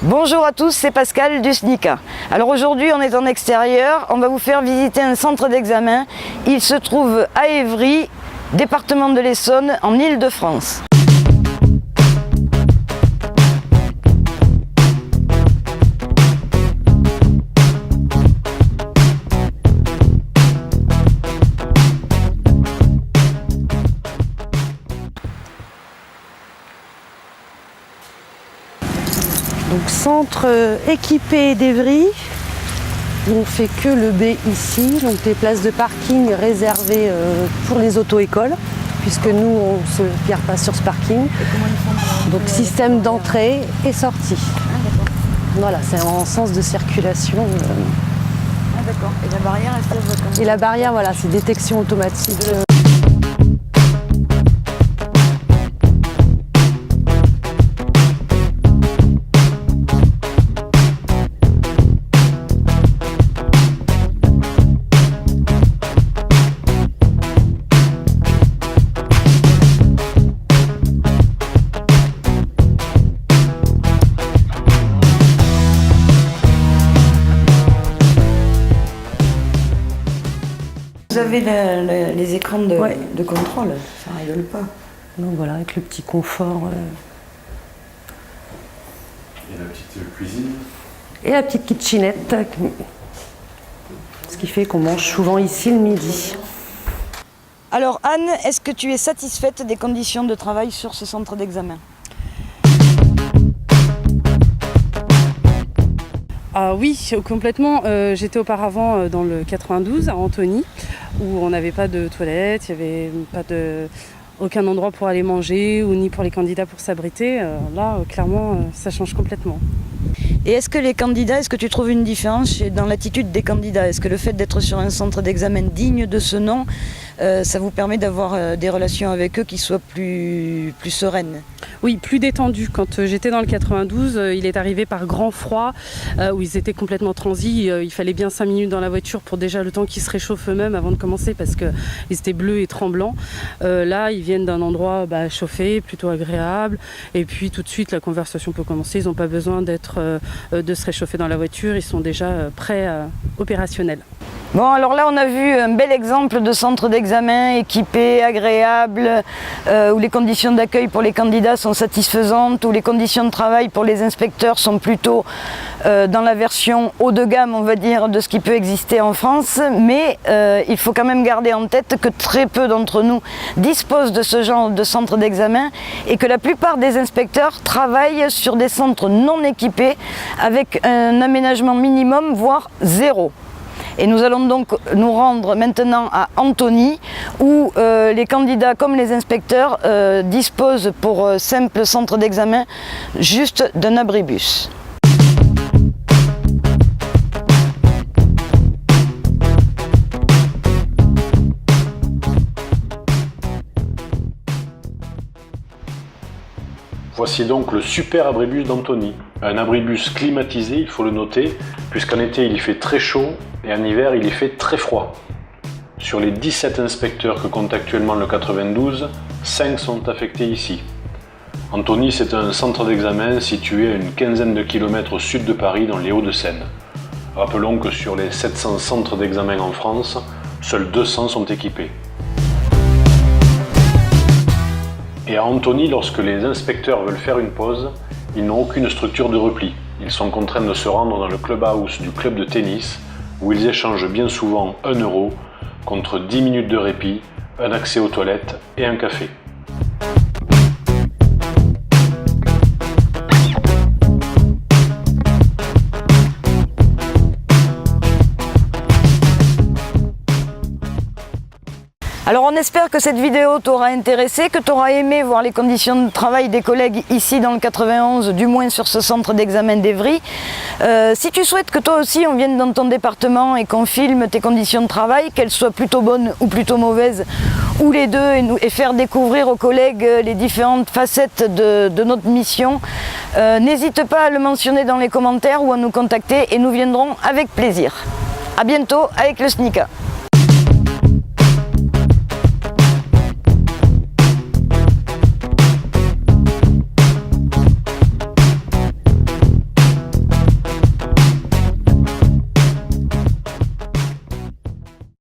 Bonjour à tous, c'est Pascal du SNICA. Alors aujourd'hui on est en extérieur, on va vous faire visiter un centre d'examen. Il se trouve à Évry, département de l'Essonne, en Île-de-France. Donc centre équipé d'Évry, on fait que le B ici, donc les places de parking réservées pour les auto-écoles, puisque nous on ne se gare pas sur ce parking. Donc système d'entrée et sortie. Voilà, c'est en sens de circulation. Ah d'accord, et la barrière elle se voit comme... Et la barrière, voilà, c'est détection automatique. Vous avez les écrans de contrôle, ça rigole pas. Donc voilà, avec le petit confort. Et la petite cuisine. Et la petite kitchenette. Ce qui fait qu'on mange souvent ici le midi. Alors Anne, est-ce que tu es satisfaite des conditions de travail sur ce centre d'examen ? Ah oui, complètement. J'étais auparavant dans le 92 à Antony, où on n'avait pas de toilettes, il n'y avait aucun endroit pour aller manger ou ni pour les candidats pour s'abriter. Là, clairement, ça change complètement. Et est-ce que les candidats, est-ce que tu trouves une différence dans l'attitude des candidats ? Est-ce que le fait d'être sur un centre d'examen digne de ce nom, ça vous permet d'avoir des relations avec eux qui soient plus sereines ? Oui, plus détendu. Quand j'étais dans le 92, il est arrivé par grand froid, où ils étaient complètement transis. Il fallait bien 5 minutes dans la voiture pour déjà le temps qu'ils se réchauffent eux-mêmes avant de commencer, parce qu'ils étaient bleus et tremblants. Là, ils viennent d'un endroit chauffé, plutôt agréable. Et puis tout de suite, la conversation peut commencer. Ils n'ont pas besoin de se réchauffer dans la voiture. Ils sont déjà prêts, opérationnels. Bon, alors là, on a vu un bel exemple de centre d'examen équipé, agréable, où les conditions d'accueil pour les candidats sont satisfaisantes, où les conditions de travail pour les inspecteurs sont plutôt dans la version haut de gamme, on va dire, de ce qui peut exister en France. Mais il faut quand même garder en tête que très peu d'entre nous disposent de ce genre de centre d'examen et que la plupart des inspecteurs travaillent sur des centres non équipés avec un aménagement minimum, voire zéro. Et nous allons donc nous rendre maintenant à Antony, où les candidats comme les inspecteurs disposent pour simple centre d'examen juste d'un abribus. Voici donc le super abribus d'Antony. Un abribus climatisé, il faut le noter, puisqu'en été il y fait très chaud et en hiver il y fait très froid. Sur les 17 inspecteurs que compte actuellement le 92, 5 sont affectés ici. Antony, c'est un centre d'examen situé à une quinzaine de kilomètres au sud de Paris, dans les Hauts-de-Seine. Rappelons que sur les 700 centres d'examen en France, seuls 200 sont équipés. Et à Antony, lorsque les inspecteurs veulent faire une pause, ils n'ont aucune structure de repli. Ils sont contraints de se rendre dans le clubhouse du club de tennis, où ils échangent bien souvent 1 euro contre 10 minutes de répit, un accès aux toilettes et un café. Alors on espère que cette vidéo t'aura intéressé, que tu auras aimé voir les conditions de travail des collègues ici dans le 91, du moins sur ce centre d'examen d'Évry. Si tu souhaites que toi aussi on vienne dans ton département et qu'on filme tes conditions de travail, qu'elles soient plutôt bonnes ou plutôt mauvaises, ou les deux, et faire découvrir aux collègues les différentes facettes de notre mission, n'hésite pas à le mentionner dans les commentaires ou à nous contacter et nous viendrons avec plaisir. À bientôt avec le SNICA.